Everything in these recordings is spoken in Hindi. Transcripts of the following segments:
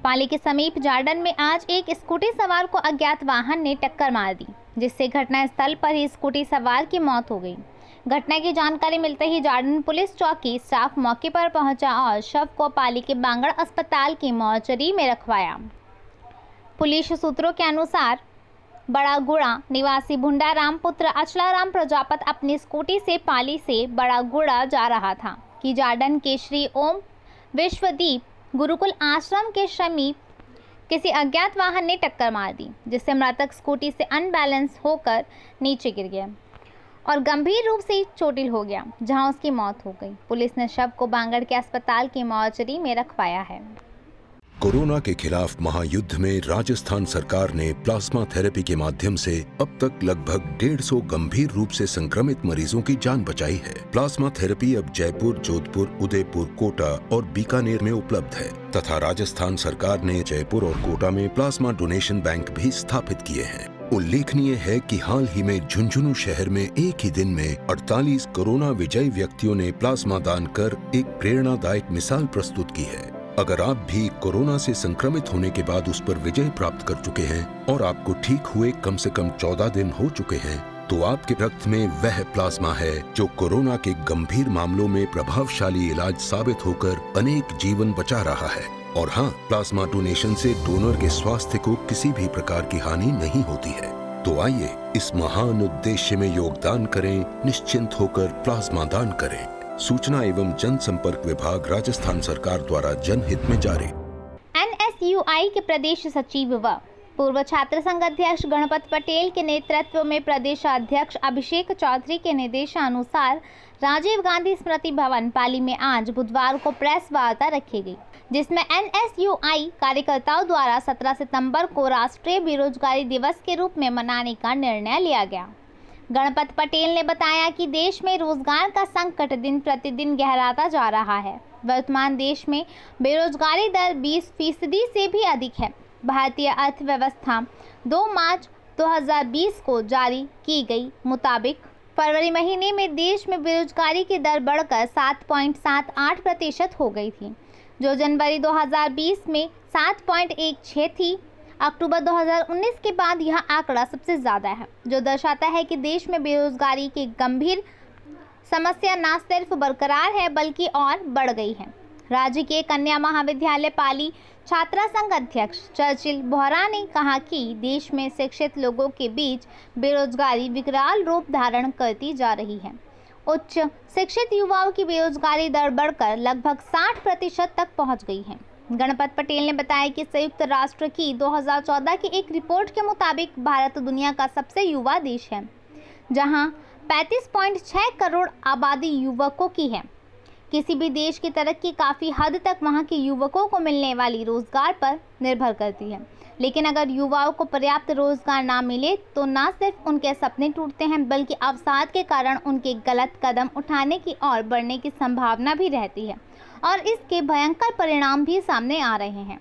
पाली के समीप जार्डन में आज एक स्कूटी सवार को अज्ञात वाहन ने टक्कर मार दी, जिससे घटनास्थल पर ही स्कूटी सवार की मौत हो गई। घटना की जानकारी मिलते ही जार्डन पुलिस चौकी स्टाफ मौके पर पहुंचा और शव को पाली के बांगड़ अस्पताल की मॉर्चरी में रखवाया। पुलिस सूत्रों के अनुसार बड़ा गुड़ा निवासी भुंडाराम पुत्र अचलाराम प्रजापत अपनी स्कूटी से पाली से बड़ा गुड़ा जा रहा था कि जार्डन के श्री ओम विश्वदीप गुरुकुल आश्रम के समीप किसी अज्ञात वाहन ने टक्कर मार दी, जिससे मृतक स्कूटी से अनबैलेंस होकर नीचे गिर गया और गंभीर रूप से चोटिल हो गया, जहां उसकी मौत हो गई। पुलिस ने शव को बांगड़ के अस्पताल की मॉर्चरी में रखवाया है। कोरोना के खिलाफ महायुद्ध में राजस्थान सरकार ने प्लाज्मा थेरेपी के माध्यम से अब तक लगभग 150 गंभीर रूप से संक्रमित मरीजों की जान बचाई है। प्लाज्मा थेरेपी अब जयपुर, जोधपुर, उदयपुर, कोटा और बीकानेर में उपलब्ध है तथा राजस्थान सरकार ने जयपुर और कोटा में प्लाज्मा डोनेशन बैंक भी स्थापित किए हैं। उल्लेखनीय है कि हाल ही में झुंझुनू शहर में एक ही दिन में 48 कोरोना विजयी व्यक्तियों ने प्लाज्मा दान कर एक प्रेरणादायक मिसाल प्रस्तुत की है। अगर आप भी कोरोना से संक्रमित होने के बाद उस पर विजय प्राप्त कर चुके हैं और आपको ठीक हुए कम से कम 14 दिन हो चुके हैं, तो आपके रक्त में वह प्लाज्मा है जो कोरोना के गंभीर मामलों में प्रभावशाली इलाज साबित होकर अनेक जीवन बचा रहा है। और हाँ, प्लाज्मा डोनेशन से डोनर के स्वास्थ्य को किसी भी प्रकार की हानि नहीं होती है। तो आइए इस महान उद्देश्य में योगदान करें, निश्चिंत होकर प्लाज्मा दान करें। सूचना एवं जनसंपर्क विभाग राजस्थान सरकार द्वारा जनहित में जारी। NSUI के प्रदेश सचिव व पूर्व छात्र संघ अध्यक्ष गणपत पटेल के नेतृत्व में प्रदेश अध्यक्ष अभिषेक चौधरी के निर्देशानुसार राजीव गांधी स्मृति भवन पाली में आज बुधवार को प्रेस वार्ता रखी गई, जिसमें NSUI कार्यकर्ताओं द्वारा 17 सितंबर को राष्ट्रीय बेरोजगारी दिवस के रूप में मनाने का निर्णय लिया गया। गणपत पटेल ने बताया कि देश में रोजगार का संकट दिन प्रतिदिन गहराता जा रहा है। वर्तमान देश में बेरोजगारी दर 20% से भी अधिक है। भारतीय अर्थव्यवस्था 2 मार्च 2020 को जारी की गई मुताबिक फरवरी महीने में देश में बेरोजगारी की दर बढ़कर 7.78% हो गई थी, जो जनवरी 2020 में 7.16 थी। अक्टूबर 2019 के बाद यह आंकड़ा सबसे ज़्यादा है, जो दर्शाता है कि देश में बेरोजगारी की गंभीर समस्या न सिर्फ बरकरार है बल्कि और बढ़ गई है। राज्य के कन्या महाविद्यालय पाली छात्रा संघ अध्यक्ष चर्चिल बोहरा ने कहा कि देश में शिक्षित लोगों के बीच बेरोजगारी विकराल रूप धारण करती जा रही है। उच्च शिक्षित युवाओं की बेरोजगारी दर बढ़कर लगभग 60% तक पहुँच गई है। गणपत पटेल ने बताया कि संयुक्त राष्ट्र की 2014 की एक रिपोर्ट के मुताबिक भारत दुनिया का सबसे युवा देश है, जहां 35.6 करोड़ आबादी युवकों की है। किसी भी देश की तरक्की काफ़ी हद तक वहां के युवकों को मिलने वाली रोजगार पर निर्भर करती है, लेकिन अगर युवाओं को पर्याप्त रोजगार ना मिले तो न सिर्फ उनके सपने टूटते हैं बल्कि अवसाद के कारण उनके गलत कदम उठाने की ओर बढ़ने की संभावना भी रहती है और इसके भयंकर परिणाम भी सामने आ रहे हैं।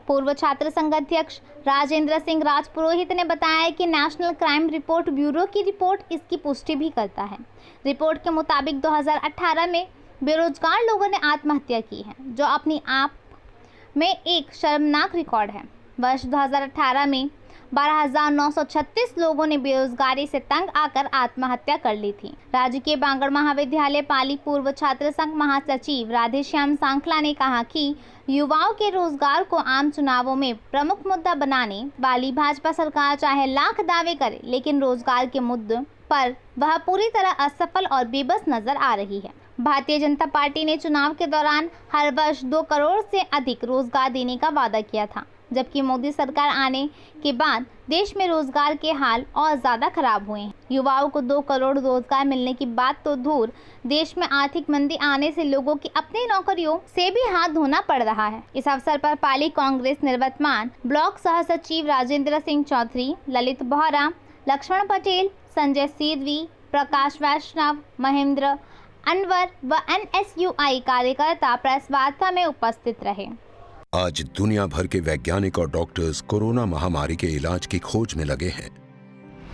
पूर्व छात्र संघ अध्यक्ष राजेंद्र सिंह राजपुरोहित ने बताया कि नेशनल क्राइम रिपोर्ट ब्यूरो की रिपोर्ट इसकी पुष्टि भी करता है। रिपोर्ट के मुताबिक 2018 में बेरोजगार लोगों ने आत्महत्या की है, जो अपनी आप में एक शर्मनाक रिकॉर्ड है। वर्ष 2018 में 12,936 लोगों ने बेरोजगारी से तंग आकर आत्महत्या कर ली थी। राज्य के बांगड़ महाविद्यालय पाली पूर्व छात्र संघ महासचिव राधेश्याम सांखला ने कहा कि युवाओं के रोजगार को आम चुनावों में प्रमुख मुद्दा बनाने वाली भाजपा सरकार चाहे लाख दावे करे, लेकिन रोजगार के मुद्दे पर वह पूरी तरह असफल और बेबस नजर आ रही है। भारतीय जनता पार्टी ने चुनाव के दौरान हर वर्ष 2 करोड़ से अधिक रोजगार देने का वादा किया था, जबकि मोदी सरकार आने के बाद देश में रोजगार के हाल और ज़्यादा खराब हुए हैं। युवाओं को 2 करोड़ रोजगार मिलने की बात तो दूर, देश में आर्थिक मंदी आने से लोगों की अपनी नौकरियों से भी हाथ धोना पड़ रहा है। इस अवसर पर पाली कांग्रेस निवर्तमान ब्लॉक सह सचिव राजेंद्र सिंह चौधरी, ललित बोहरा, लक्ष्मण पटेल, संजय सिरवी, प्रकाश वैष्णव, महेंद्र अनवर व NSUI कार्यकर्ता प्रेस वार्ता में उपस्थित रहे। आज दुनिया भर के वैज्ञानिक और डॉक्टर्स कोरोना महामारी के इलाज की खोज में लगे हैं,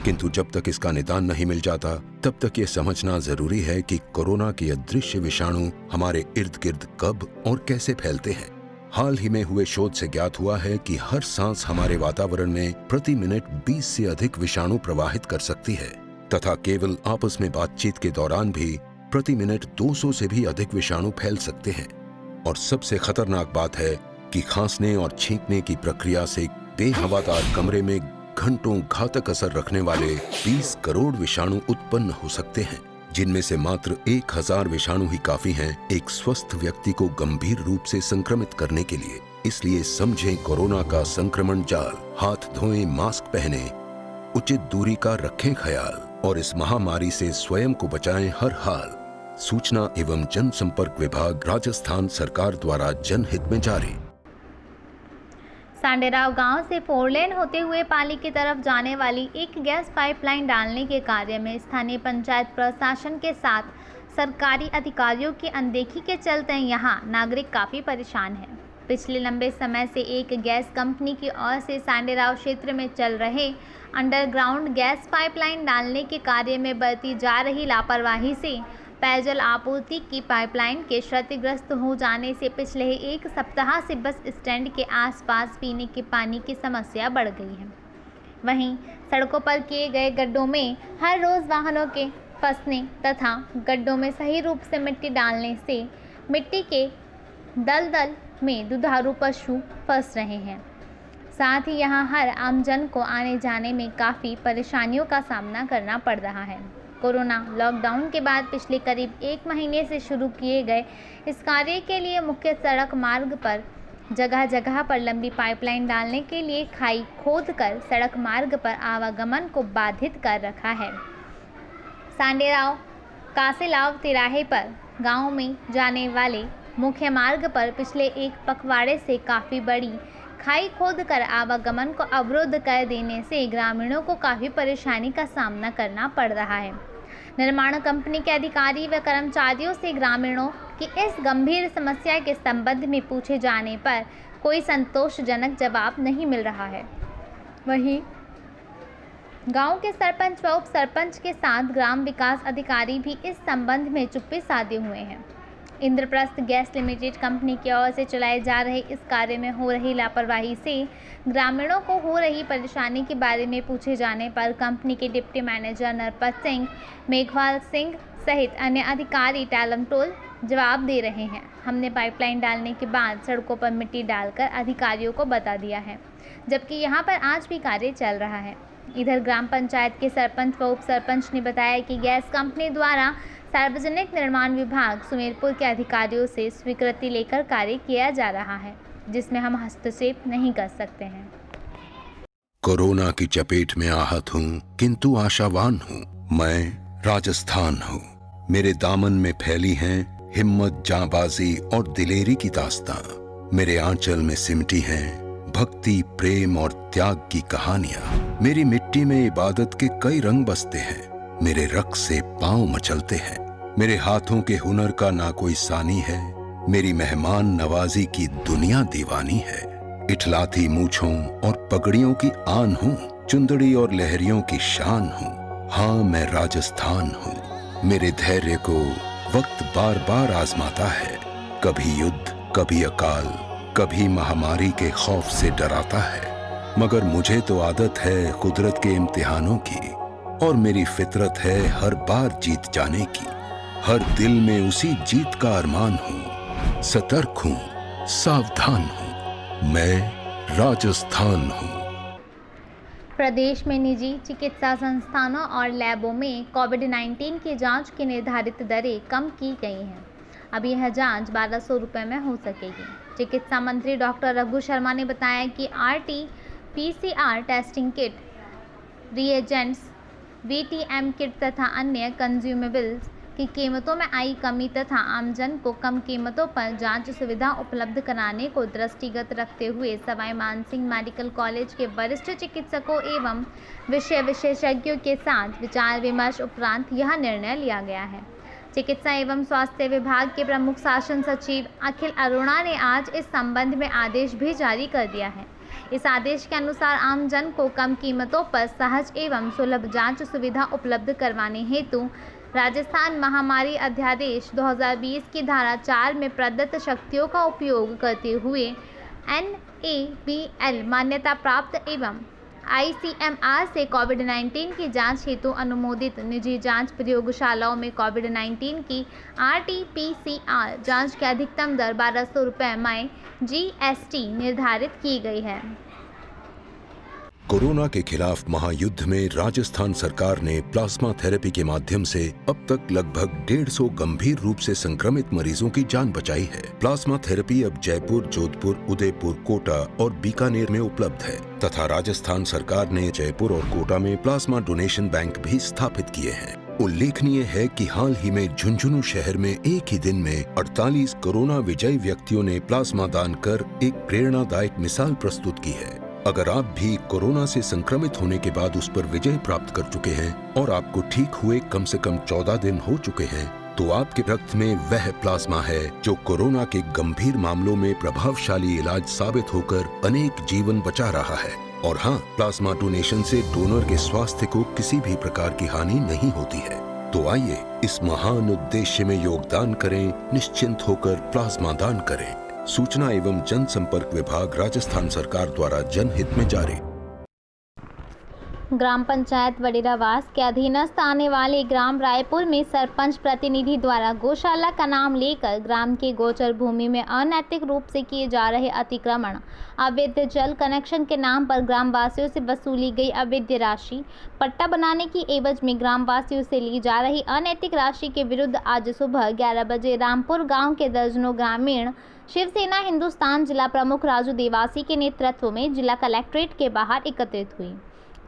किंतु जब तक इसका निदान नहीं मिल जाता तब तक ये समझना जरूरी है कि कोरोना के अदृश्य विषाणु हमारे इर्द गिर्द कब और कैसे फैलते हैं। हाल ही में हुए शोध से ज्ञात हुआ है कि हर सांस हमारे वातावरण में प्रति मिनट 20 से अधिक विषाणु प्रवाहित कर सकती है तथा केवल आपस में बातचीत के दौरान भी प्रति मिनट 200 से भी अधिक विषाणु फैल सकते हैं। और सबसे खतरनाक बात है कि खांसने और छींकने की प्रक्रिया से बेहवादार कमरे में घंटों घातक असर रखने वाले 20 करोड़ विषाणु उत्पन्न हो सकते हैं, जिनमें से मात्र 1000 विषाणु ही काफी हैं एक स्वस्थ व्यक्ति को गंभीर रूप से संक्रमित करने के लिए। इसलिए समझें कोरोना का संक्रमण जाल, हाथ धोएं, मास्क पहने, उचित दूरी का रखें ख्याल और इस महामारी से स्वयं को बचाएं हर हाल। सूचना एवं जनसंपर्क विभाग, राजस्थान सरकार द्वारा जनहित में जारी। सांडेराव गांव से 4 लेन होते हुए पाली की तरफ जाने वाली एक गैस पाइपलाइन डालने के कार्य में स्थानीय पंचायत प्रशासन के साथ सरकारी अधिकारियों की अनदेखी के चलते यहां नागरिक काफ़ी परेशान हैं। पिछले लंबे समय से एक गैस कंपनी की ओर से सांडेराव क्षेत्र में चल रहे अंडरग्राउंड गैस पाइपलाइन डालने के कार्य में बरती जा रही लापरवाही से पेयजल आपूर्ति की पाइपलाइन के क्षतिग्रस्त हो जाने से पिछले 1 सप्ताह से बस स्टैंड के आसपास पीने के पानी की समस्या बढ़ गई है। वहीं सड़कों पर किए गए गड्ढों में हर रोज़ वाहनों के फंसने तथा गड्ढों में सही रूप से मिट्टी डालने से मिट्टी के दलदल में दुधारू पशु फंस रहे हैं। साथ ही यहां हर आमजन को आने जाने में काफ़ी परेशानियों का सामना करना पड़ रहा है। कोरोना लॉकडाउन के बाद पिछले करीब 1 महीने से शुरू किए गए इस कार्य के लिए मुख्य सड़क मार्ग पर जगह जगह पर लंबी पाइपलाइन डालने के लिए खाई खोदकर सड़क मार्ग पर आवागमन को बाधित कर रखा है। सांडेराव कासेलाव तिराहे पर गांव में जाने वाले मुख्य मार्ग पर पिछले 1 पखवाड़े से काफ़ी बड़ी खाई खोदकर आवागमन को अवरुद्ध कर देने से ग्रामीणों को काफ़ी परेशानी का सामना करना पड़ रहा है। निर्माण कंपनी के अधिकारी व कर्मचारियों से ग्रामीणों की इस गंभीर समस्या के संबंध में पूछे जाने पर कोई संतोषजनक जवाब नहीं मिल रहा है। वहीं गांव के सरपंच व उप सरपंच के साथ ग्राम विकास अधिकारी भी इस संबंध में चुप्पी साधे हुए हैं। इंद्रप्रस्थ गैस लिमिटेड कंपनी की ओर से चलाए जा रहे इस कार्य में हो रही लापरवाही से ग्रामीणों को हो रही परेशानी के बारे में पूछे जाने पर कंपनी के डिप्टी मैनेजर नरपत सिंह, मेघवाल सिंह सहित अन्य अधिकारी टालमटोल जवाब दे रहे हैं। हमने पाइपलाइन डालने के बाद सड़कों पर मिट्टी डालकर अधिकारियों को बता दिया है, जबकि यहां पर आज भी कार्य चल रहा है। इधर ग्राम पंचायत के सरपंच व उप सरपंच ने बताया कि गैस कंपनी द्वारा सार्वजनिक निर्माण विभाग सुमेरपुर के अधिकारियों से स्वीकृति लेकर कार्य किया जा रहा है, जिसमें हम हस्तक्षेप नहीं कर सकते हैं। कोरोना की चपेट में आहत हूँ किंतु आशावान हूँ। मैं राजस्थान हूँ। मेरे दामन में फैली हैं हिम्मत, जांबाजी और दिलेरी की दास्तां। मेरे आंचल में सिमटी हैं भक्ति, प्रेम और त्याग की कहानियां। मेरी मिट्टी में इबादत के कई रंग बसते हैं। मेरे रक्त से पांव मचलते हैं। मेरे हाथों के हुनर का ना कोई सानी है। मेरी मेहमान नवाजी की दुनिया दीवानी है। इठलाती मूछों और पगड़ियों की आन हूँ, चुंदड़ी और लहरियों की शान हूँ। हाँ, मैं राजस्थान हूँ। मेरे धैर्य को वक्त बार बार आजमाता है। कभी युद्ध, कभी अकाल, कभी महामारी के खौफ से डराता है। मगर मुझे तो आदत है कुदरत के इम्तिहानों की, और मेरी फितरत है हर बार जीत जाने की। हर दिल में उसी जीत का अरमान हूँ। सतर्क हूँ, सावधान हूँ। मैं राजस्थान हूँ। प्रदेश में निजी चिकित्सा संस्थानों और लैबों में कोविड-19 की जांच की निर्धारित दरें कम की गई हैं। अब यह जांच 1200 रुपये में हो सकेगी। चिकित्सा मंत्री डॉक्टर रघु शर्मा ने बताया कि RT-PCR testing kit, reagents, VTM kit तथा अन्य कंज्यूमेबल्स की कीमतों में आई कमी तथा आमजन को कम कीमतों पर जांच सुविधा उपलब्ध कराने को दृष्टिगत रखते हुए सवाई मानसिंह मेडिकल कॉलेज के वरिष्ठ चिकित्सकों एवं विषय विशेषज्ञों के साथ विचार विमर्श उपरांत यह निर्णय लिया गया है। चिकित्सा एवं स्वास्थ्य विभाग के प्रमुख शासन सचिव अखिल अरोड़ा ने आज इस संबंध में आदेश भी जारी कर दिया है। इस आदेश के अनुसार आमजन को कम कीमतों पर सहज एवं सुलभ जांच सुविधा उपलब्ध करवाने हेतु राजस्थान महामारी अध्यादेश 2020 की धारा 4 में प्रदत्त शक्तियों का उपयोग करते हुए NABL मान्यता प्राप्त एवं ICMR से कोविड-19 की जांच हेतु अनुमोदित निजी जांच प्रयोगशालाओं में कोविड-19 की RT-PCR जांच की अधिकतम दर 1200 रुपये में GST निर्धारित की गई है। कोरोना के खिलाफ महायुद्ध में राजस्थान सरकार ने प्लाज्मा थेरेपी के माध्यम से अब तक लगभग 150 गंभीर रूप से संक्रमित मरीजों की जान बचाई है। प्लाज्मा थेरेपी अब जयपुर, जोधपुर, उदयपुर, कोटा और बीकानेर में उपलब्ध है तथा राजस्थान सरकार ने जयपुर और कोटा में प्लाज्मा डोनेशन बैंक भी स्थापित किए हैं। उल्लेखनीय है कि हाल ही में झुंझुनू शहर में एक ही दिन में 48 कोरोना विजयी व्यक्तियों ने प्लाज्मा दान कर एक प्रेरणादायक मिसाल प्रस्तुत की है। अगर आप भी कोरोना से संक्रमित होने के बाद उस पर विजय प्राप्त कर चुके हैं और आपको ठीक हुए कम से कम 14 दिन हो चुके हैं, तो आपके रक्त में वह प्लाज्मा है जो कोरोना के गंभीर मामलों में प्रभावशाली इलाज साबित होकर अनेक जीवन बचा रहा है। और हाँ, प्लाज्मा डोनेशन से डोनर के स्वास्थ्य को किसी भी प्रकार की हानि नहीं होती है। तो आइए इस महान उद्देश्य में योगदान करें, निश्चिंत होकर प्लाज्मा दान करें। सूचना एवं जनसंपर्क विभाग, राजस्थान सरकार द्वारा जनहित में जारी। ग्राम पंचायत वडेरावास के अधीनस्थ आने वाले ग्राम रायपुर में सरपंच प्रतिनिधि द्वारा गौशाला का नाम लेकर ग्राम के गोचर भूमि में अनैतिक रूप से किए जा रहे अतिक्रमण, अवैध जल कनेक्शन के नाम पर ग्रामवासियों से वसूली गई अवैध राशि, पट्टा बनाने की एवज में ग्रामवासियों से ली जा रही अनैतिक राशि के विरुद्ध आज सुबह 11 बजे रामपुर गाँव के दर्जनों ग्रामीण शिवसेना हिंदुस्तान जिला प्रमुख राजू देवासी के नेतृत्व में जिला कलेक्ट्रेट के बाहर एकत्रित हुई,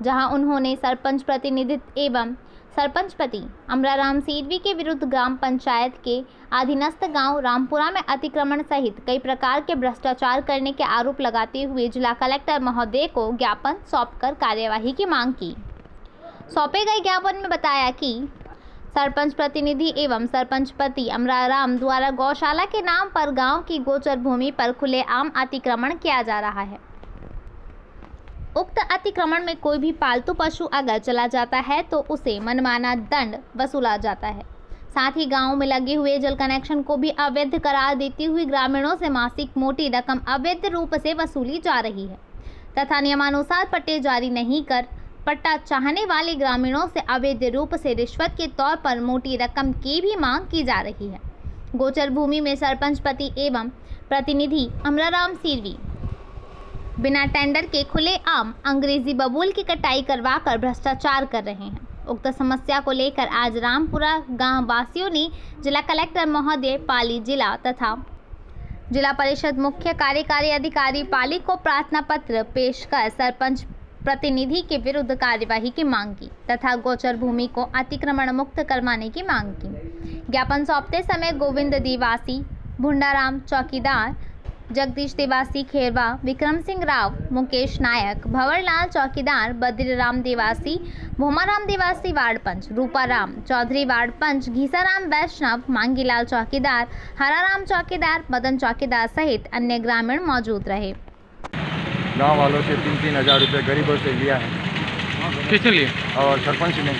जहां उन्होंने सरपंच प्रतिनिधि एवं सरपंचपति अमराराम सीरवी के विरुद्ध ग्राम पंचायत के अधीनस्थ गांव रामपुरा में अतिक्रमण सहित कई प्रकार के भ्रष्टाचार करने के आरोप लगाते हुए जिला कलेक्टर महोदय को ज्ञापन सौंपकर कार्यवाही की मांग की। सौंपे गए ज्ञापन में बताया कि सरपंच प्रतिनिधि एवं सरपंचपति अमराराम द्वारा गौशाला के नाम पर गांव की गोचर भूमि पर खुलेआम अतिक्रमण किया जा रहा है। उक्त अतिक्रमण में कोई भी पालतू पशु अगर चला जाता है तो उसे मनमाना दंड वसूला जाता है। साथ ही गांव में लगे हुए जल कनेक्शन को भी अवैध करार देती हुई ग्रामीणों से मासिक मोटी रकम अवैध रूप से वसूली जा रही है तथा नियमानुसार पट्टे जारी नहीं कर पट्टा चाहने वाले ग्रामीणों से अवैध रूप से रिश्वत के तौर पर मोटी रकम की भी मांग की जा रही है। गोचर भूमि में सरपंचपति एवं प्रतिनिधि अमराराम सीरवी बिना टेंडर के खुलेआम अंग्रेजी बबूल की कटाई करवाकर भ्रष्टाचार कर रहे हैं। उक्त समस्या को लेकर आज रामपुरा गांव वासियों ने जिला कलेक्टर महोदय पाली जिला तथा जिला परिषद मुख्य कार्यकारी अधिकारी पाली को प्रार्थना पत्र पेश कर सरपंच प्रतिनिधि के विरुद्ध कार्यवाही की मांग की तथा गोचर भूमि को अतिक्रमण मुक्त करवाने की मांग की। ज्ञापन सौंपते समय गोविंद देवासी, भुंडाराम चौकीदार, जगदीश देवासी खेरवा, विक्रम सिंह राव, मुकेश नायक, भंवरलाल चौकीदार, बद्रीराम देवासी, भोमाराम देवासी वार्ड पंच, रूपाराम चौधरी वार्ड पंच, घीसाराम वैष्णव, मांगीलाल चौकीदार, हराराम चौकीदार, मदन चौकीदार सहित अन्य ग्रामीण मौजूद रहे। गांव वालों से 3-3 हज़ार रुपये गरीबों से लिया है। किसने लिए? और सरपंच ने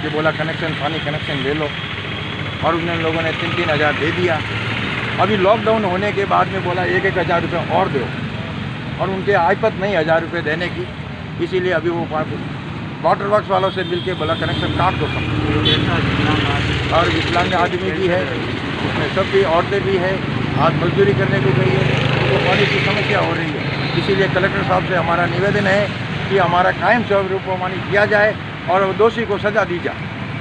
कि बोला कनेक्शन, पानी कनेक्शन ले लो, और उन लोगों ने 3-3 हज़ार दे दिया। अभी लॉकडाउन होने के बाद में बोला 1-1 हज़ार रुपये और दो, और उनके आयपत नहीं 1000 रुपये देने की, इसीलिए अभी वो वाटर वर्क्स वालों से मिल के बोला कनेक्शन काट दो सब। और विकलांग आदमी भी है, उसमें सब भी औरतें भी है, आज मजदूरी करने को गई है, तो पानी की समस्या हो रही है। इसीलिए कलेक्टर साहब से हमारा निवेदन है कि हमारा कायम स्वरूप मानी किया जाए और दोषी को सजा दी जाए।